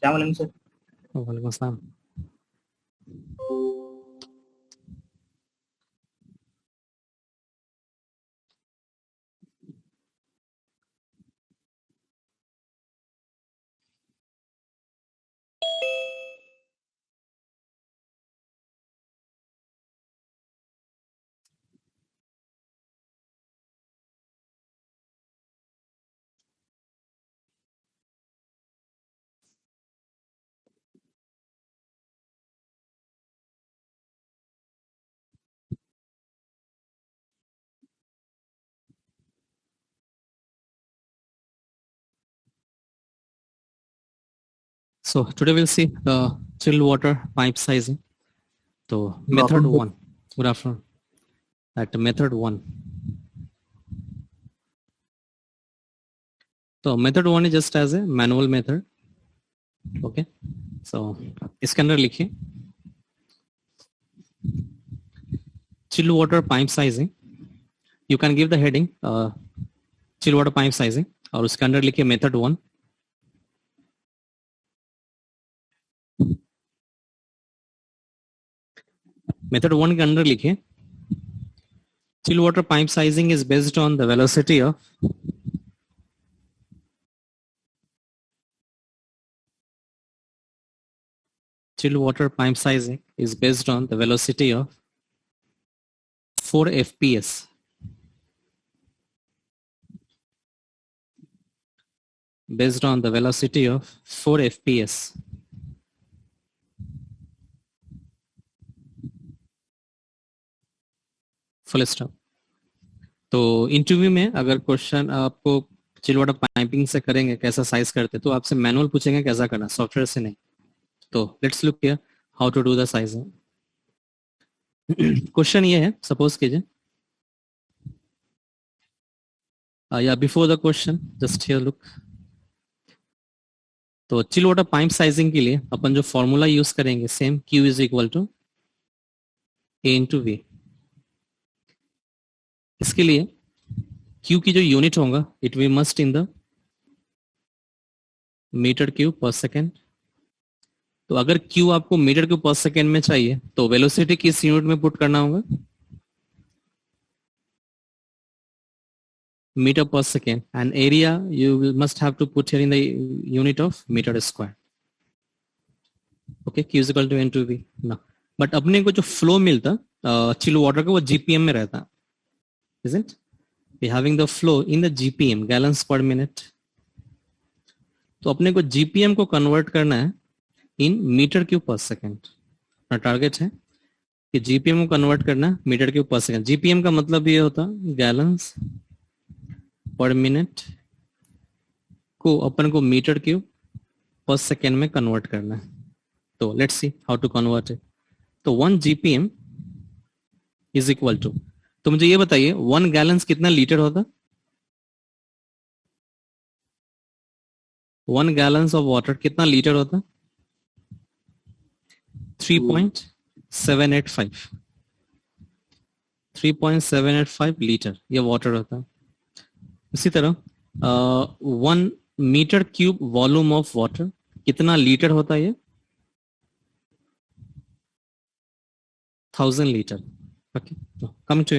अस्सलाम सर। वालेकुम अस्सलाम। So today we'll see the chilled water pipe sizing. So method one. Good afternoon. At method one. So method one is just as a manual method. Okay. So इसके अंदर लिखिए chilled water pipe sizing. You can give the heading chilled water pipe sizing और उसके अंदर लिखिए method one. Method one के अंदर लिखिए chilled water pipe sizing is based on the velocity of chilled water pipe sizing is based on the velocity of 4 fps. Based on the velocity of 4 fps. Full stop. तो interview में अगर question आपको chill water piping से करेंगे कैसा size करते तो आपसे मैनुअल पूछेंगे कैसा करना, सॉफ्टवेयर से नहीं। तो let's look here how to do the sizing. Question ये है, सपोज कीजिए या before the question just here look. तो चिल वाटर पाइप साइजिंग के लिए अपन जो फॉर्मूला यूज करेंगे same Q is equal to A into V। इसके लिए Q की जो यूनिट होगा it we must in the metre cube per second. तो अगर Q आपको मीटर क्यूब पर सेकेंड में चाहिए तो वेलोसिटी किस यूनिट में पुट करना होगा, metre per second, and area you must have to put here in the unit of metre square. Okay, Q is equal to N to V ना। But अपने को जो फ्लो मिलता चिल वाटर का वो GPM में रहता, isn't we having the flow in the GPM, gallons per minute। तो अपने को GPM को कन्वर्ट करना है इन मीटर क्यूब पर सेकेंड। अपना टारगेट है कि GPM को कन्वर्ट करना है metre cube per second. GPM का मतलब ये होता गैलन्स पर मिनट को अपन को मीटर क्यूब पर सेकेंड में कन्वर्ट करना है। तो let's see how to convert it. तो 1 GPM इज इक्वल टू, तो मुझे ये बताइए 1 गैलन्स कितना लीटर होता, 1 गैलन्स ऑफ वाटर कितना लीटर होता, 3.785 3.785 लीटर ये वाटर होता। इसी तरह 1 metre cube volume of water कितना लीटर होता है, ये 1000 लीटर। ओके, कम टू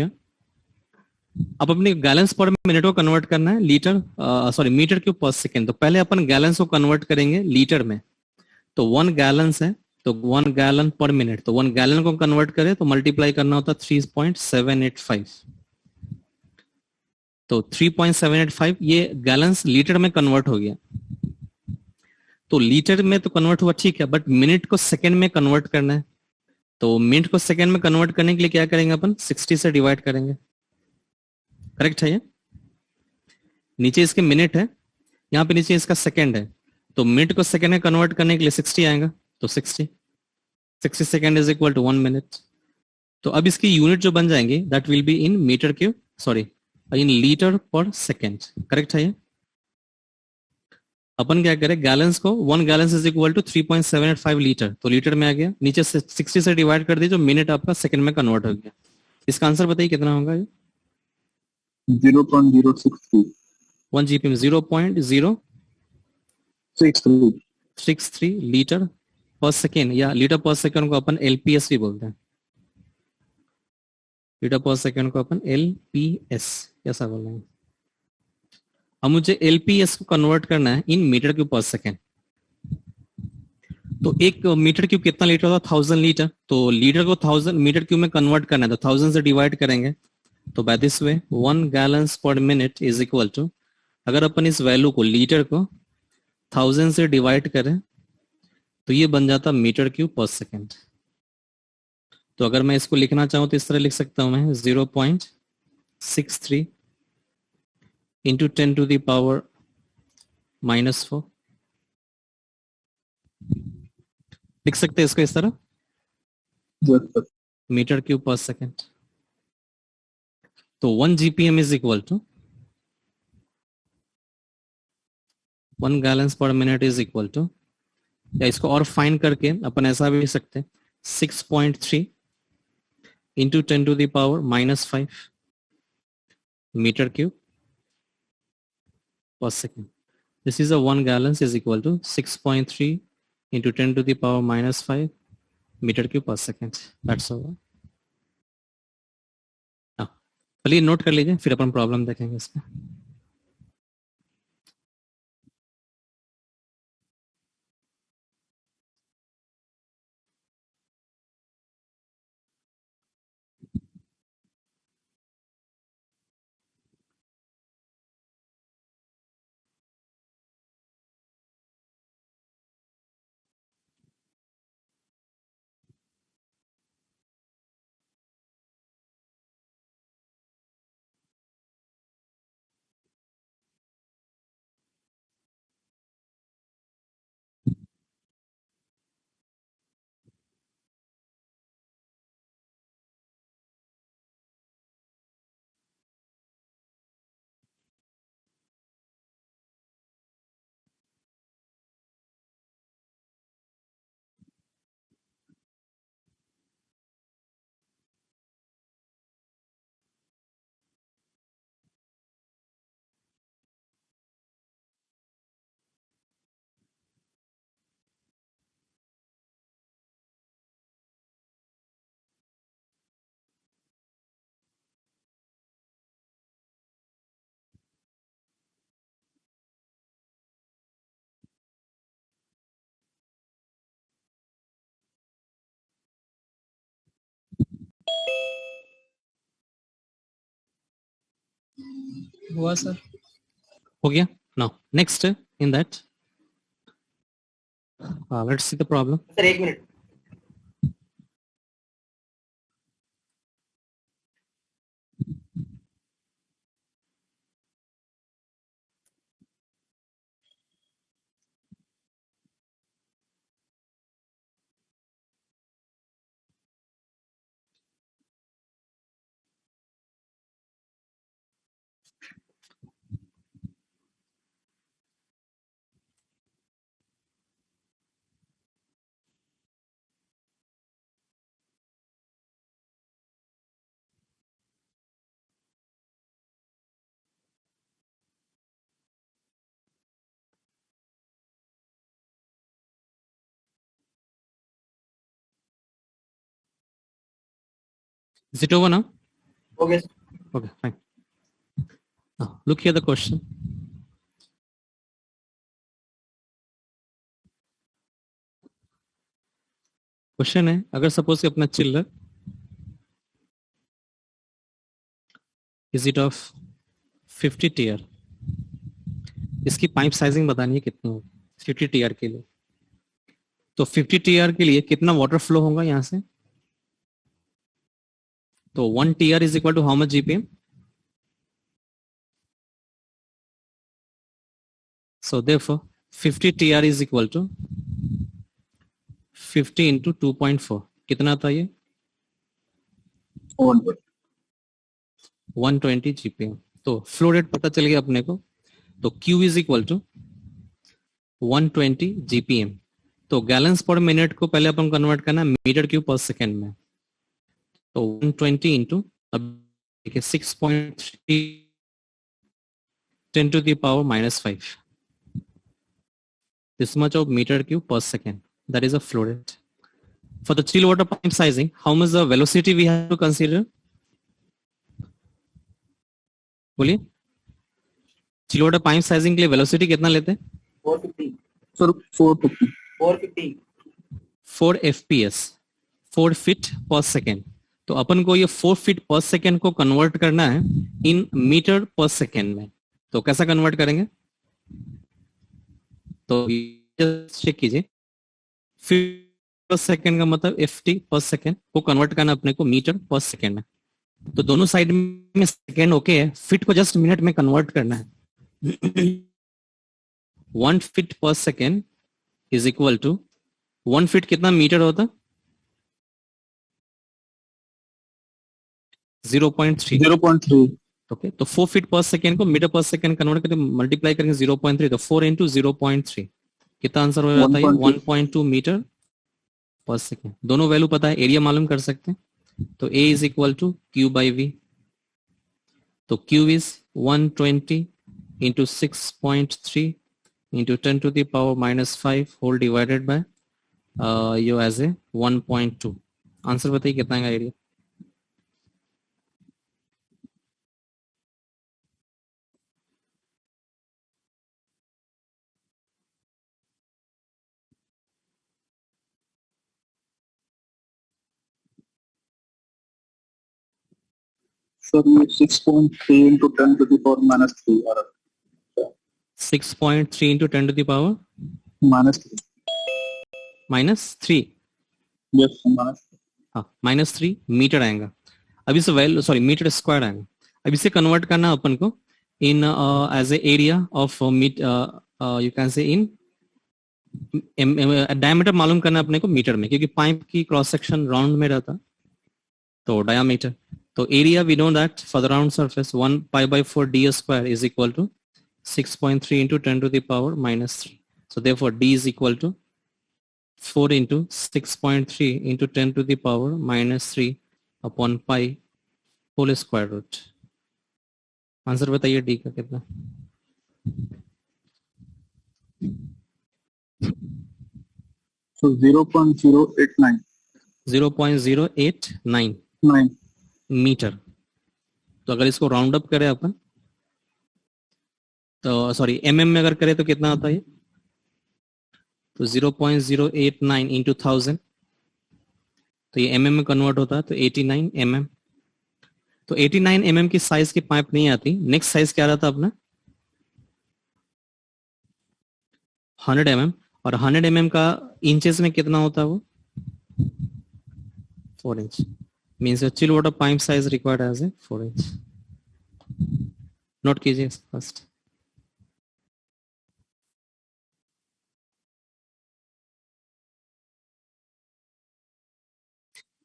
अब अपने गैलन्स पर मिनट को कन्वर्ट करना है litre sorry metre cube per second. तो पहले अपन गैलन्स को कन्वर्ट करेंगे लीटर में। तो 1 गैलन्स है तो 1 गैलन पर मिनट, तो 1 गैलन को कन्वर्ट करें तो मल्टीप्लाई करना होता 3.785। तो 3.785 ये गैलन्स लीटर में कन्वर्ट हो गया। तो लीटर में तो कन्वर्ट हुआ ठीक है, बट मिनट को सेकेंड में कन्वर्ट करना है। तो मिनट को सेकेंड में कन्वर्ट करने के लिए क्या करेंगे अपन, 60 से डिवाइड करेंगे। करेक्ट है ये, नीचे इसके मिनट है, यहाँ पे नीचे इसका सेकेंड है। तो मिनट को सेकेंड में कन्वर्ट करने के लिए 60 आएगा। तो 60 second is equal to 1 minute. तो अब इसकी यूनिट जो बन जाएंगे that will be in metre cube, sorry in litre per second. Correct है ये। अपन क्या करें, गैलन्स को 1 gallons is equal to 3.785 litre, तो लीटर में आ गया। नीचे से 60 से डिवाइड कर दिए, जो मिनट आपका सेकेंड में कन्वर्ट हो गया। इसका आंसर बताइए कितना होगा ये, 0.063 1 GPM 0.063। 0.63 लीटर पर सेकेंड, या लीटर पर सेकेंड को अपन LPS भी बोलते हैं, लीटर पर सेकेंड को अपन LPS ऐसा बोल रहे हैं। अब मुझे LPS को कन्वर्ट करना है इन मीटर क्यूब पर सेकेंड। तो एक मीटर क्यूब कितना लीटर होता है? 1000 लीटर। तो लीटर को 1000 मीटर क्यूब में कन्वर्ट करना है तो 1000 से डिवाइड करेंगे। तो by this way 1 gallons per minute is equal to, अगर अपन इस वैल्यू को लीटर को 1000 से डिवाइड करें तो ये बन जाता मीटर क्यूब पर सेकेंड। तो अगर मैं इसको लिखना चाहूं तो इस तरह लिख सकता हूं मैं 0.63 इंटू 10 टू द पावर -4। लिख सकते हैं इसको इस तरह, मीटर क्यूब पर सेकेंड। तो 1 GPM is equal to 1 gallons per minute is equal to, या इसको और फाइन करके अपन ऐसा भी लिख सकते हैं 6.3 into 10 to the power -5 metre cube per second. This is a 1 gallons is equal to 6.3 into 10 to the power -5 meter cube per second. That's all. Now, चलिए नोट कर लीजिए, फिर अपन प्रॉब्लम देखेंगे इसमें। हुआ सर? हो गया? Now, next in that, let's see the problem. Sir एक minute. Is it over now? Okay Okay, fine. Now, look here the question. Question है, अगर सपोज कि अपना chiller is it of 50 TR, इसकी पाइप साइजिंग बतानी है कितनी होगी 50 टीयर के लिए। तो 50 टीयर के लिए कितना वाटर फ्लो होगा यहां से? तो 1 TR is equal to how much GPM? So therefore 50 TR is equal to 50 into 2.4, कितना था ये? 120 GPM। तो फ्लो रेट पता चल गया अपने को। तो Q is equal to 120 GPM। तो गैलन्स पर मिनट को पहले अपन कन्वर्ट करना मीटर क्यूब पर सेकेंड में। तो 120 into 6.3 10 to the power -5, this much of meter cube per second. That is a flow rate. For the chill water pipe sizing, how much the velocity we have to consider? बोलिए, chill water pipe sizing के लिए velocity कितना लेते हैं? 450 sir 450 450 4 fps 4 feet per second. तो अपन को ये 4 feet per second को कन्वर्ट करना है इन मीटर पर सेकेंड में. तो कैसा कन्वर्ट करेंगे? तो चेक कीजिए, फीट पर सेकेंड का मतलब ft पर सेकेंड को कन्वर्ट करना अपने को मीटर पर सेकेंड में. तो दोनों साइड में सेकेंड ओके है, फीट को जस्ट मिनट में कन्वर्ट करना है. 1 feet per second is equal to 1 feet कितना मीटर होता? 0.3. ओके, तो 4 फीट पर सेकेंड को मीटर पर सेकेंड कन्वर्ट करके मल्टीप्लाई करेंगे 0.3, तो 4 इंटू 0.3 कितना आंसर हो जाता है? 1.2 मीटर पर सेकेंड. दोनों वैल्यू पता है, एरिया मालूम कर सकते हैं. तो A is equal to Q by V. तो Q is 120 into 6.3 into 10 to the power minus 5 whole divided by यो एज ए 1.2. आंसर बताइए कितना है एरिया? सर ये 6.3 into 10 to the power minus 3 आ रहा है. 6.3 into 10 to the power minus 3 minus 3. yes minus 3. हाँ, -3 metre आएगा. अब इसे वैल्यू सॉरी मीटर स्क्वायर आएगा. अब इसे कन्वर्ट करना अपन को in as a area of meet, you can say in diameter मालूम करना अपने को मीटर में, क्योंकि पाइप की क्रॉस सेक्शन राउंड में रहता. तो डायमीटर, तो area we know that for the round surface 1 pi by 4 d square is equal to 6.3 into 10 to the power minus 3. So therefore d is equal to 4 into 6.3 into 10 to the power minus 3 upon pi whole square root. Answer बताइए d का कितना? So 0.089 0.089 metre. तो अगर इसको round up करें अपन, तो sorry mm में अगर करें तो कितना आता है? तो 0.089 इंटू 1000, तो ये mm में कन्वर्ट होता है, तो 89 mm. तो 89 mm की साइज की पाइप नहीं आती. नेक्स्ट साइज क्या रहता अपना? 100 mm. और 100 mm का इंचेस में कितना होता है वो? 4 inch. Means chill water pipe size required as a 4 inch. Note कीजिए फर्स्ट.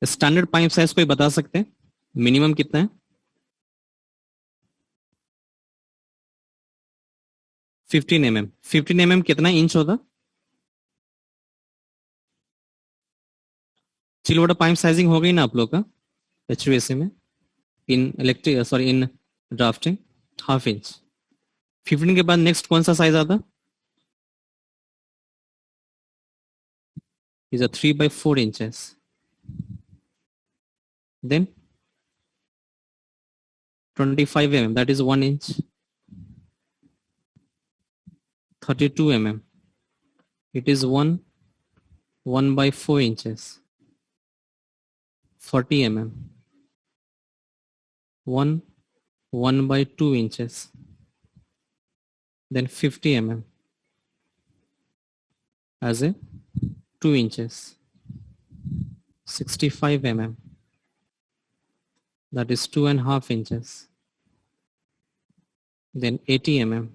स्टैंडर्ड पाइप साइज कोई बता सकते हैं मिनिमम कितना है? 15 mm. 15 mm कितना इंच होता? चिल वाटर पाइप साइजिंग हो गई ना आप लोग का HVAC में, इन electric sorry in drafting, half inch. 15 के बाद नेक्स्ट कौन सा साइज आता? Is a 3 by 4 inches. Then 25 mm, that is 1 inch. 32 mm, it is 1 by 4 inches. 40 mm, 1 by 2 inches. Then 50 mm as a 2 inches. 65 mm, that is 2.5 inches. Then 80 mm,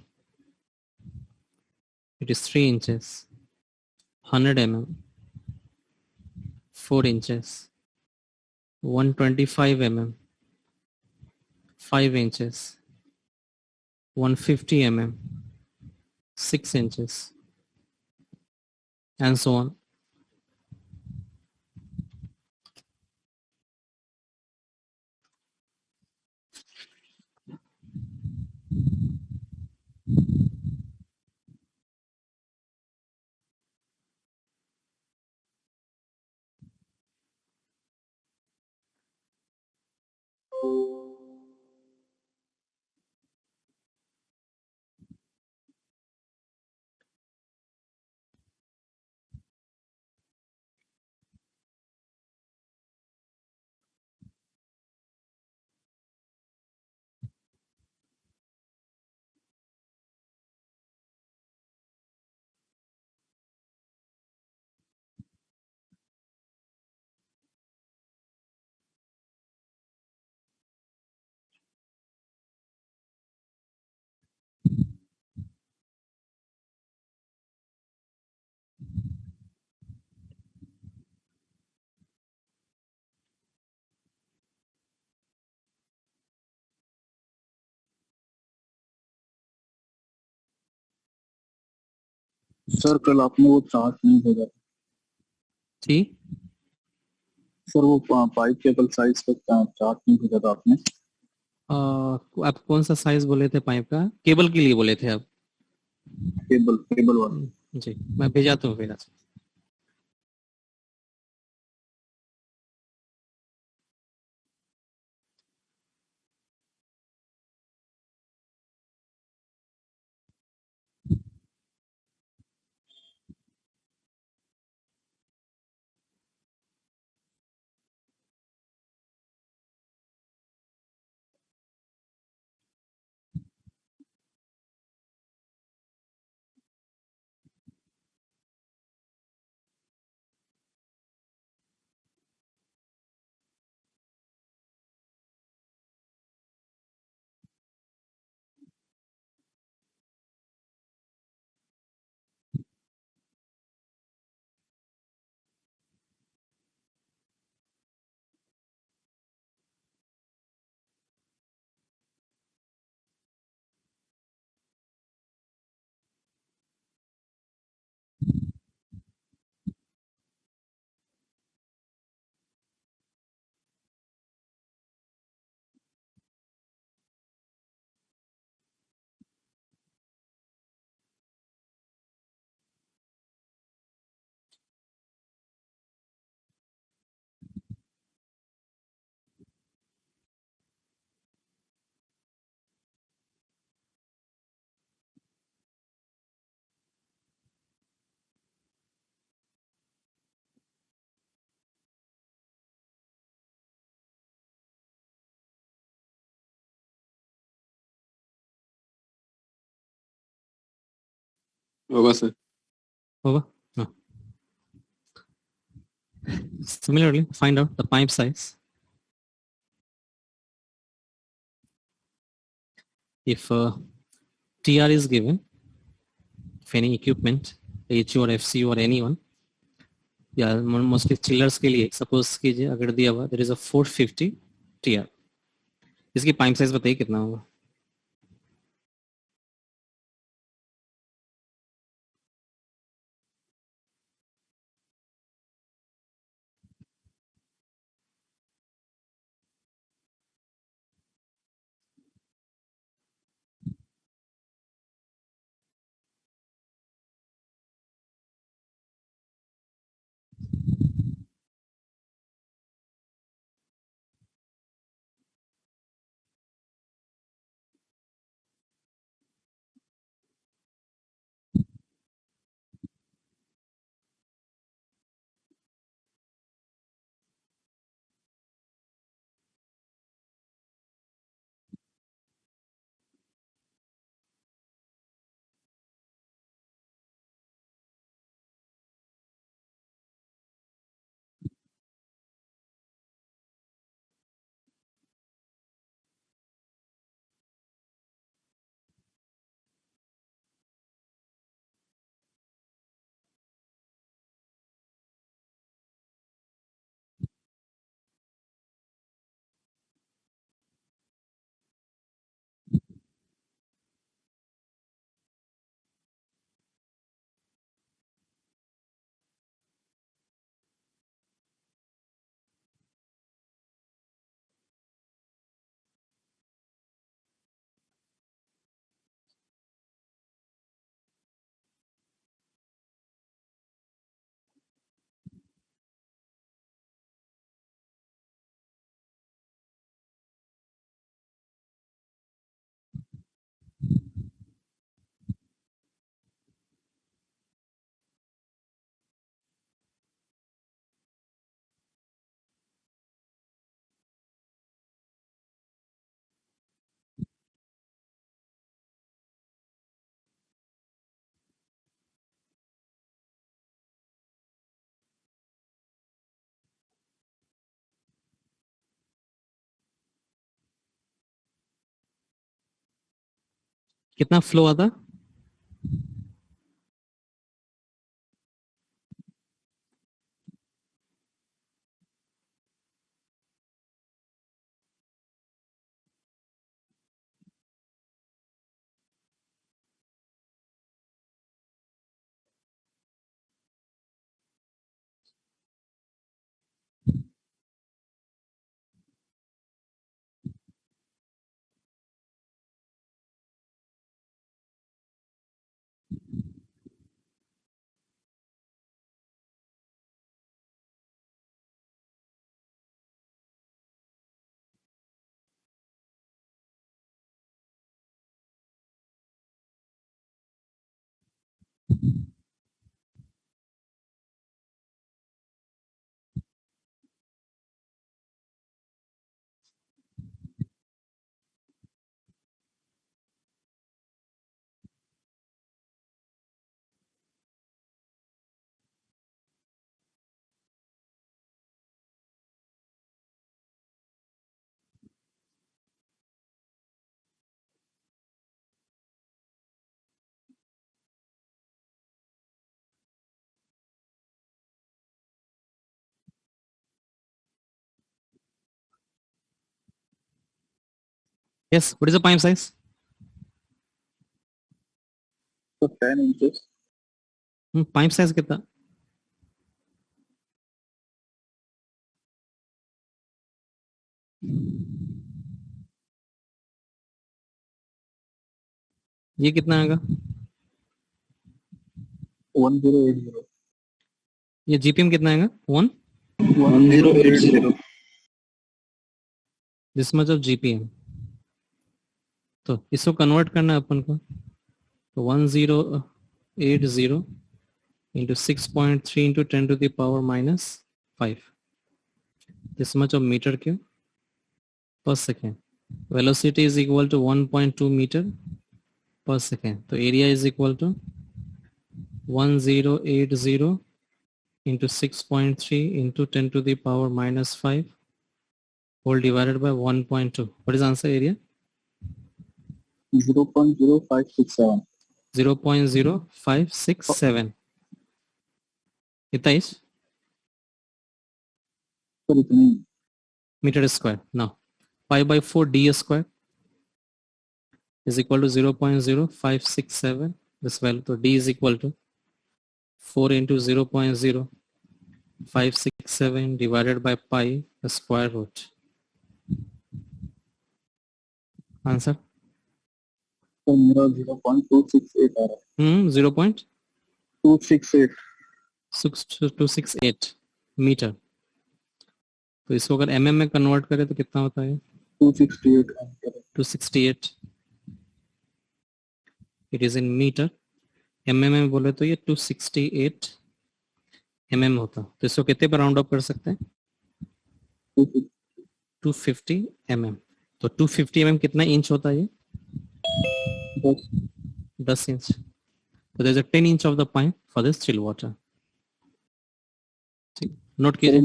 it is 3 inches. 100 mm, 4 inches. 125 mm, 5 inches. 150 mm, 6 inches, and so on. Sir कल आपने वो chart नहीं भेजा था। जी sir वो pipe cable size का chart नहीं भेजा था आपने। आप कौन सा साइज बोले थे पाइप का? केबल के लिए बोले थे आप? केबल केबल वाला। जी मैं भेजाता हूँ फिर आज। होगा सर। होगा हाँ. Similarly, find out the pipe size. If TR is given, if any equipment, HU or FCU or anyone, या मोस्टली चिलर्स के लिए सपोज कीजिए अगर दिया हुआ देयर इज अ 450 TR, इसकी पाइप साइज बताइए कितना होगा? कितना फ्लो आता? Yes, what is the pipe size? So 10 inches. Pipe size कितना? ये कितना आएगा? 1080. ये जीपीएम कितना आएगा? 1080. This much of GPM. तो इसको कन्वर्ट करना है अपन को. तो 1080 into 6.3 into 10 to the power minus 5. This much of meter cube per second. Velocity is equal to 1.2 meter per second. So area is equal to 1080 into 6.3 into 10 to the power minus 5 whole divided by 1.2. What is answer area? 0.0567. 0.0567. कितना is sir इतनी meter square. Now pi by 4 d square is equal to 0.0567. This value, so d is equal to 4 into 0.0567 divided by pi the square root. Answer? तो मेरा 0.268 आ रहा है. 268. 0.268 metre. तो इसको अगर mm में कन्वर्ट करें तो कितना होता है? 268. 268. It is in metre. mm में बोले तो ये 268 mm होता. तो इसको कितने पर राउंड अप कर सकते हैं? 250 mm. तो 250 mm कितना इंच होता है? ये 10 inch. So there's a 10 inch of the pipe for this chill water. Note कीजिए.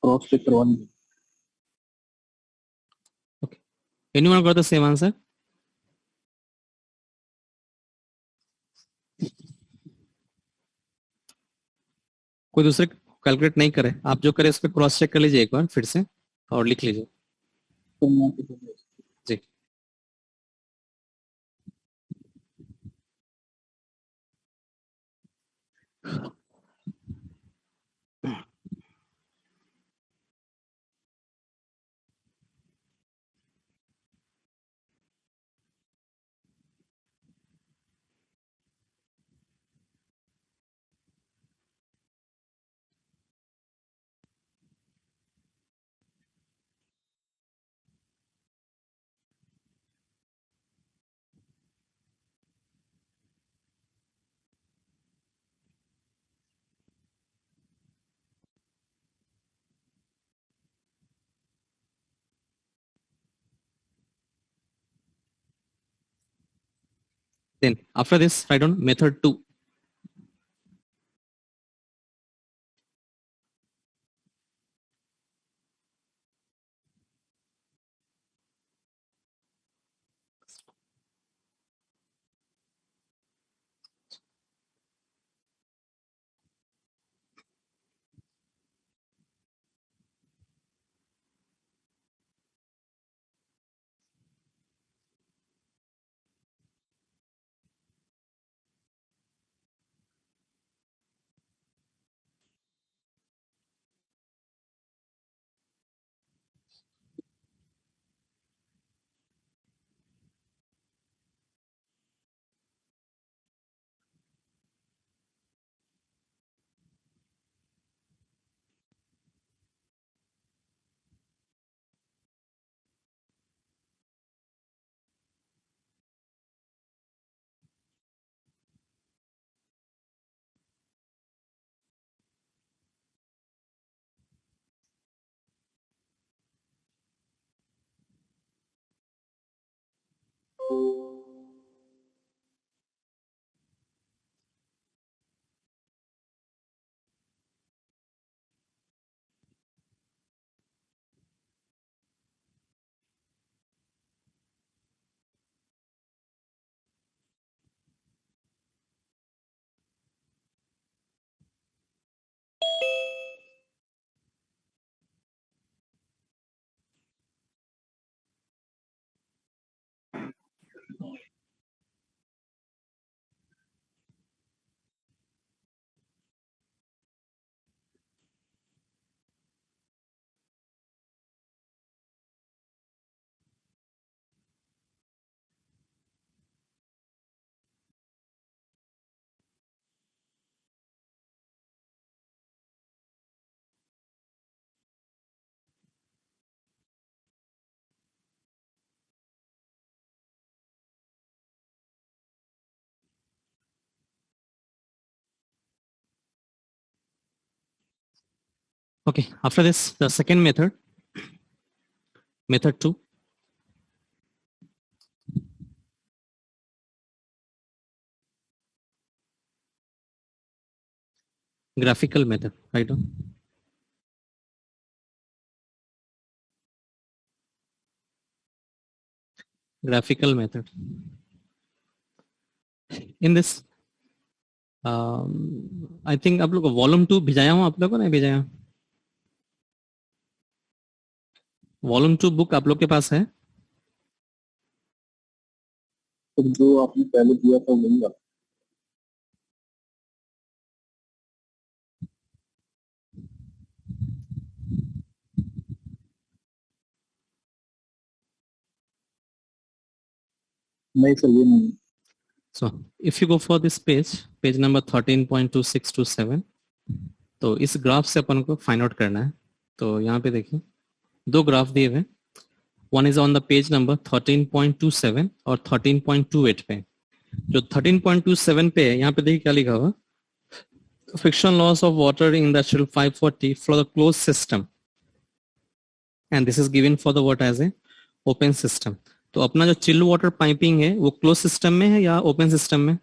क्रॉस चेक करवानी. Okay. Anyone got the same answer? कोई दूसरे कैलकुलेट नहीं करे. आप जो करे इस पे क्रॉस चेक कर लीजिए एक बार फिर से और लिख लीजिए. जी. Then after this write down method 2. Okay, after this, the second method, method 2. Graphical method, right? Graphical method. In this, I think आप लोग को वॉल्यूम 2 भिजाया हूँ, आप लोगों को नहीं भिजाया? वॉल्यूम 2 बुक आप लोग के पास है? तो जो आपने पहले दिया था वही वाला। नहीं सर, ये नहीं। So if you go for this page number 13.2627, तो इस ग्राफ से अपन को फाइंड आउट करना है। तो यहाँ पे देखिए दो ग्राफ दिए हुए, one is on the page number 13.27 और 13.28 पे। जो 13.27 पे है, यहाँ पे देखिए क्या लिखा हुआ, friction loss of water in the 540 for the close system, and this is given for the water as a open system. तो अपना जो चिल्ड वाटर पाइपिंग है वो क्लोज सिस्टम में है या ओपन सिस्टम में?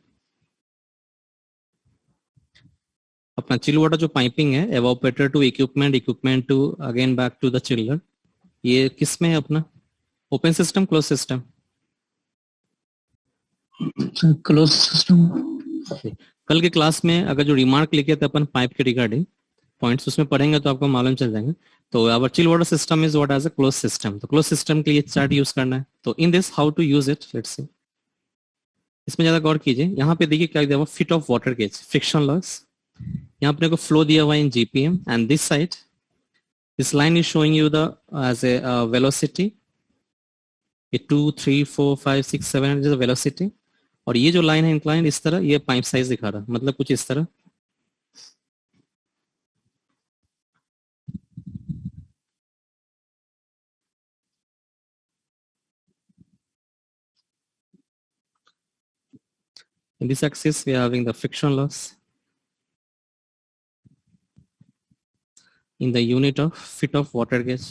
अपना चिल्ड वाटर जो पाइपिंग है, evaporator to equipment, equipment to again back to the chiller, ये किस में है अपना? Open system, close system? Close system. कल के क्लास में अगर जो रिमार्क लिखे थे अपन पाइप के रिगार्डिंग पॉइंट्स, उसमें पढ़ेंगे तो आपको मालूम चल जाएंगे। तो our chill water system is what as a close system. तो क्लोज सिस्टम के लिए चार्ट यूज करना है। तो in this how to use it, let's see. इसमें ज्यादा गौर कीजिए, यहाँ पे देखिए क्या दिया हुआ, feet of water gauge, friction loss. यहाँ अपने को फ्लो दिया हुआ in GPM, and this side this line is showing you the as a velocity, ये 2 3 4 5 6 7 इज द वेलोसिटी। और ये जो लाइन है इंक्लाइन इस तरह, ये पाइप साइज दिखा रहा है, मतलब कुछ इस तरह। In this axis, we are having the friction loss in the unit of feet of water gauge.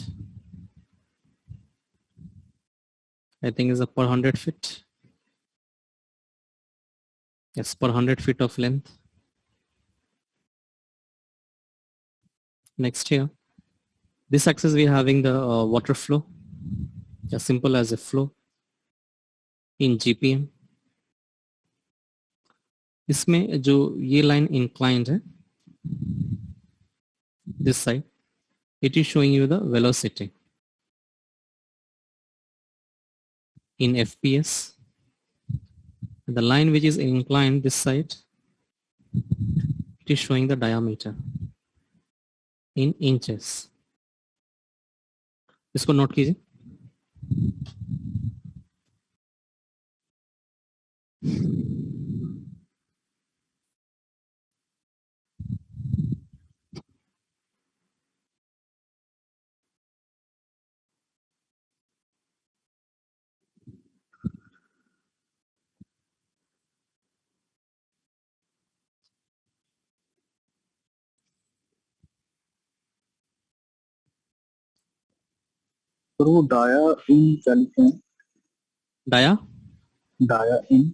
I think is a per 100 feet. Yes, per 100 feet of length. Next here, this axis we are having the water flow, as simple as a flow in GPM. इसमें जो ये line inclined है, this side, it is showing you the velocity in FPS. The line which is inclined this side, it is showing the diameter in inches. इसको note कीजिए। Sir वो dia इन क्या लिखे हैं? डाया डाया इन।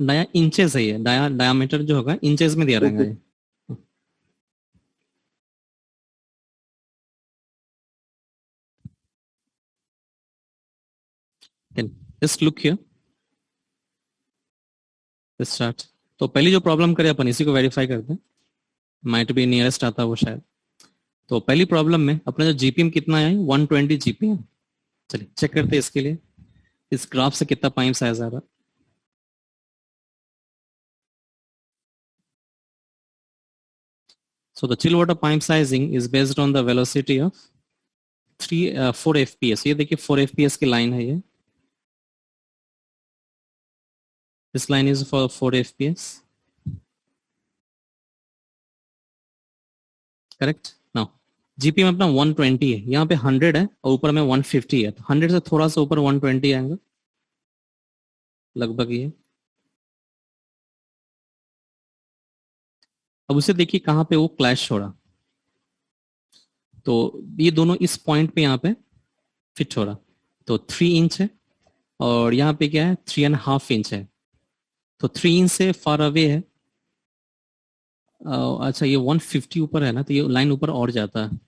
Dia inches है, ये dia diameter जो होगा इंचेस में दिया रहेगा ये। Just look here, start. तो पहली जो प्रॉब्लम करें अपन इसी को वेरीफाई करते हैं, माइट बी नियरेस्ट आता वो शायद। तो पहली प्रॉब्लम में अपना जो जीपीएम कितना है, 120 जीपीएम। चलिए चेक करते हैं इसके लिए, इस ग्राफ से कितना पाइप साइज आ रहा। So the chill water pipe sizing is based on the velocity of 4 fps। ये देखिए 4 fps की लाइन है ये, this line is for 4 fps, correct. Now GPM अपना 120 है, यहाँ पे 100 है और ऊपर में 150 है, तो 100 से थोड़ा सा ऊपर 120 आएंगे लगभग ये। अब उसे देखिए कहाँ पे वो क्लैश हो रहा। तो ये दोनों इस पॉइंट पे यहाँ पे फिट हो रहा, तो 3 इंच है और यहाँ पे क्या है 3.5 इंच है, तो 3 इंच से फार अवे है। अच्छा ये 150 ऊपर है ना, तो ये लाइन ऊपर और जाता है,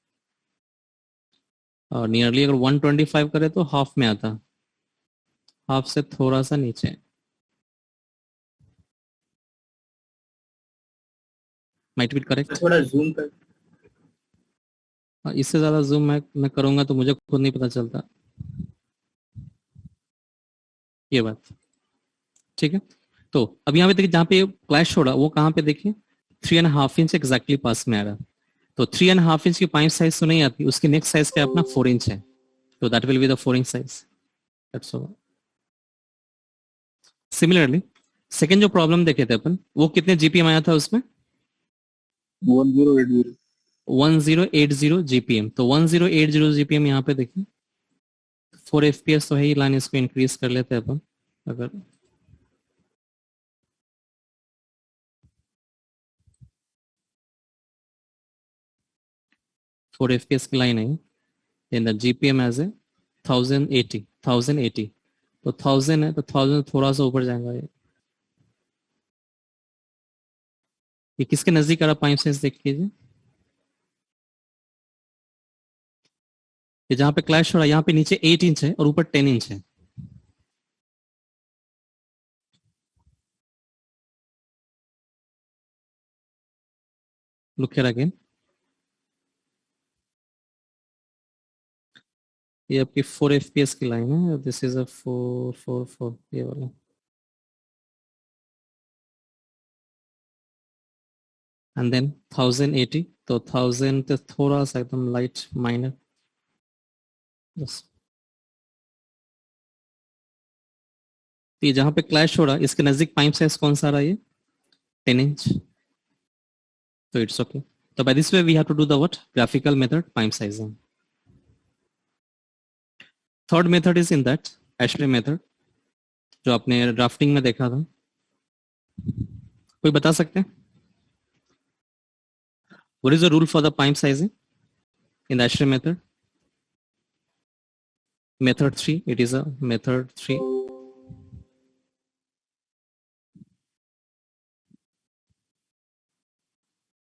और नियरली अगर 125 करे तो हाफ में आता, हाफ से थोड़ा सा नीचे। Might be correct. थोड़ा जूम कर। इससे ज्यादा जूम मैं करूंगा तो मुझे खुद नहीं पता चलता, ये बात ठीक है। तो अब यहाँ पे देखिए, जहाँ पे क्लैश हो रहा वो कहाँ पे देखिए 3.5 इंच एग्जैक्टली पास में आ रहा, तो 3.5 इंच की पाइप साइज तो नहीं आती, उसकी नेक्स्ट साइज क्या अपना 4 इंच है, तो that will be the 4 inch size, that's all. Similarly second जो प्रॉब्लम देखे थे अपन, वो कितने जीपीएम आया था उसमें 1080। 1080 जीपीएम, तो 1080 जीपीएम यहाँ पे देखिए 4 एफपीएस तो है ही, लाइन इसको इंक्रीज कर लेते हैं अपन, अगर 4 एफपीएस की लाइन है, then the GPM as a 1080, तो 1000 है तो 1000 थोड़ा सा ऊपर जाएगा ये किसके नजदीक आ रहा पाइप साइज देख लीजिए, ये जहां पे क्लैश हो रहा है यहाँ पे नीचे 8 इंच है और ऊपर 10 इंच है। लुक हियर अगेन, ये आपकी 4 एफपीएस की लाइन है, दिस इज अ 444 ये वाला, एंड देन 1080, तो 1000 तो थोड़ा सा एकदम लाइट माइनर बस। तो ये जहां पे क्लैश हो रहा है इसके नजदीक पाइप साइज कौन सा आ रहा है, ये 10 इंच, तो इट्स ओके। तो by this way we have to do the what graphical method pipe sizing. Third method is in that Ashley method, जो आपने ड्राफ्टिंग में देखा था, कोई बता सकते हैं what is the rule for the pipe sizing in the Ashley method? Method 3, it is a method 3.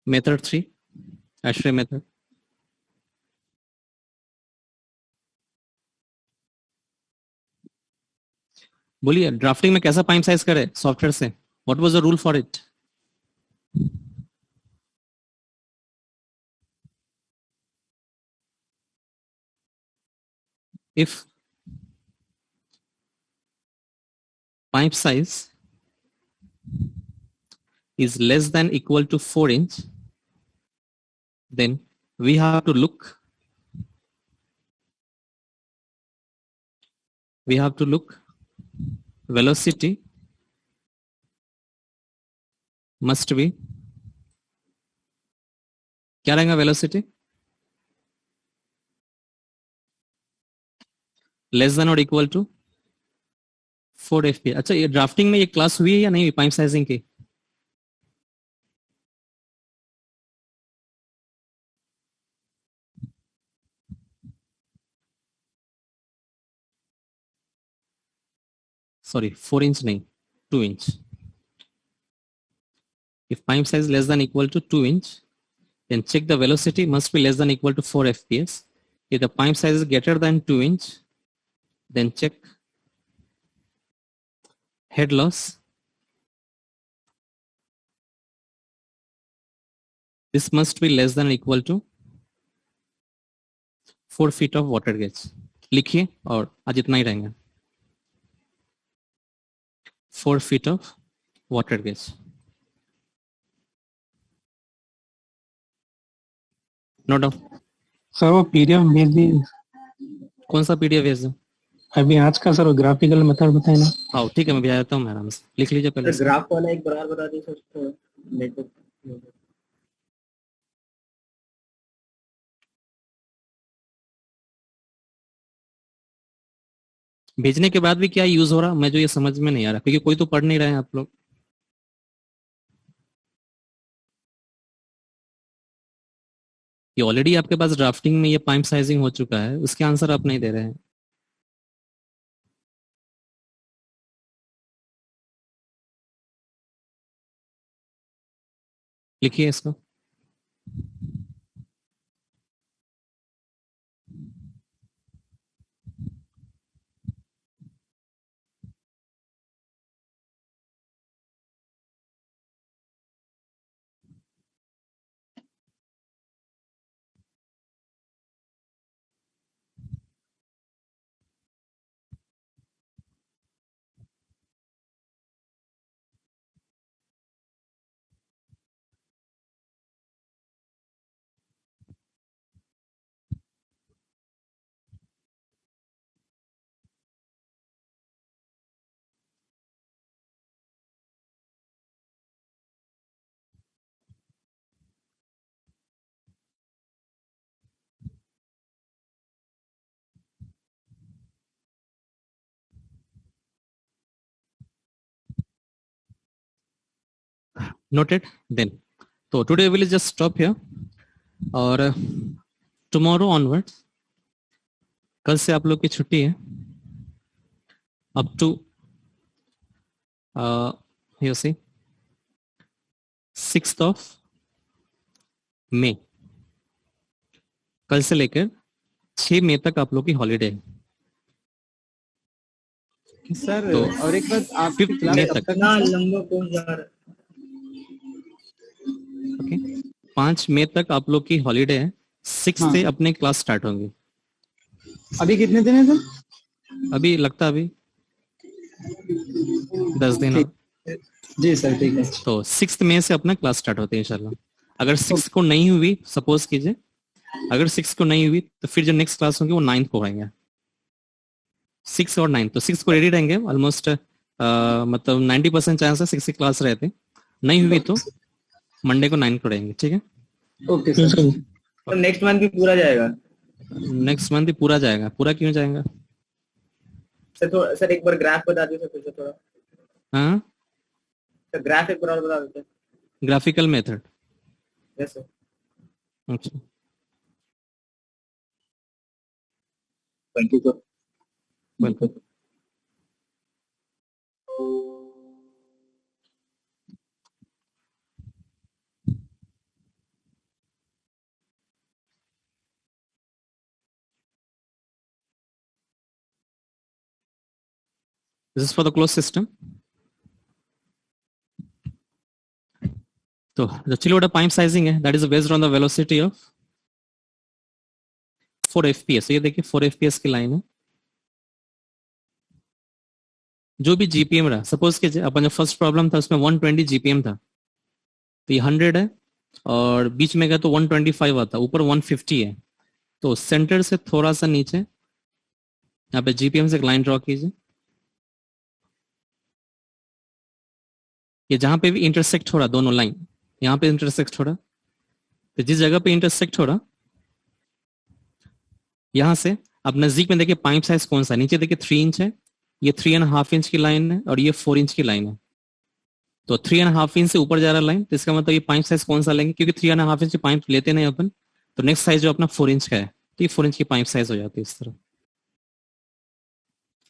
Method 3, Ashray method. बोलिए ड्राफ्टिंग में कैसा पाइप साइज करे सॉफ्टवेयर से, what was the rule for it? If pipe size is less than equal to 4 inch, then we have to look velocity must be, क्या रहेगा velocity? Less than और equal to 4 FP. अच्छा ये drafting में ये class हुई है या नहीं हुई पाइप साइजिंग की? सॉरी 4 इंच नहीं, 2 inch. If pipe size less than equal to 2 inch, then check the velocity must be less than equal to 4 fps. If the pipe size is greater than 2 inch, then check head loss. This must be less than equal to 4 feet of water gauge. लिखिए और आज इतना ही रहेंगे, 4 feet of water gauge. No doubt. Sir वो PDF भेज दी, कौन सा पीडीएफ भेज दूं? अभी आज का सर ग्राफिकल मेथड बताए ना। हाँ ठीक है, मैं भेज देता हूँ, आराम से लिख लीजिए पहले। ग्राफ वाला एक बार बता दीजिए सर, नेटवर्क भेजने के बाद भी क्या यूज हो रहा मैं जो ये समझ में नहीं आ रहा, क्योंकि कोई तो पढ़ नहीं रहे हैं आप लोग। ये ऑलरेडी आपके पास ड्राफ्टिंग में ये पाइप साइजिंग हो चुका है, उसके आंसर आप नहीं दे रहे हैं। लिखिए इसको। Noted. Then, so today we will just stop here, और tomorrow onwards, कल से आप लोग की छुट्टी है, up to you see 6th of May, कल से लेकर 6 मई तक आप लोग की हॉलीडे है। सर तो और एक बात, आपकी 5th क्लास मई कब तक, तक ना लंबा कौन जा रहा है? ओके 5 मई तक आप लोग की हॉलीडे है, 6 हाँ। से अपने क्लास स्टार्ट होंगी। अभी कितने दिन है सर? अभी लगता है अभी 10 दिन और। जी सर ठीक है। तो 6 मई से अपना क्लास स्टार्ट होते हैं इंशाल्लाह। अगर 6 को नहीं हुई, सपोज कीजिए अगर 6 को नहीं हुई, तो फिर जो नेक्स्ट क्लास होंगे वो 9th को होंगे, 6 और 9। तो 6 को रेडी रहेंगे ऑलमोस्ट, मतलब 90% चांस है 6 की क्लास रहते, नहीं हुई तो मंडे को 9 को रहेंगे, ठीक है। Okay sir. तो नेक्स्ट मंथ भी पूरा जाएगा? नेक्स्ट मंथ ही पूरा जाएगा। पूरा क्यों जाएगा? सर एक बार ग्राफ बता दीजिए फिर से थोड़ा। हाँ, सर ग्राफ एक बार और बता देते। Graphical method. Yes sir. अच्छा, thank you sir. Welcome. This is for the closed system. तो the chilli water pipe sizing है, that is based on the velocity of 4 fps। ये देखिए 4 fps की लाइन है। जो भी जीपीएम रहा, सपोज कीजिए अपन जो फर्स्ट प्रॉब्लम था उसमें 120 जीपीएम था, तो ये 100 है और बीच में गया तो 125 आता, ऊपर 150 है। तो सेंटर से थोड़ा सा नीचे यहाँ पे जीपीएम से एक लाइन ड्रॉ कीजिए। ये जहां पे भी इंटरसेक्ट हो रहा दोनों लाइन, यहाँ पे इंटरसेक्ट हो रहा, तो जिस जगह पे इंटरसेक्ट हो रहा यहां से आप नजदीक में देखिए पाइप साइज कौन सा, नीचे देखिए 3 इंच है, ये 3.5 इंच की लाइन है और ये 4 इंच की लाइन है। तो 3.5 इंच से ऊपर जा रहा लाइन, तो इसका मतलब ये पाइप साइज कौन सा लेंगे, क्योंकि 3.5 इंच की पाइप लेते नहीं अपन, तो नेक्स्ट साइज जो अपना 4 इंच का है, तो ये 4 इंच की पाइप साइज हो जाती है इस तरह,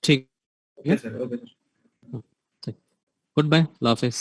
ठीक है। Okay sir. गुड बाय, अल्लाह हाफिज।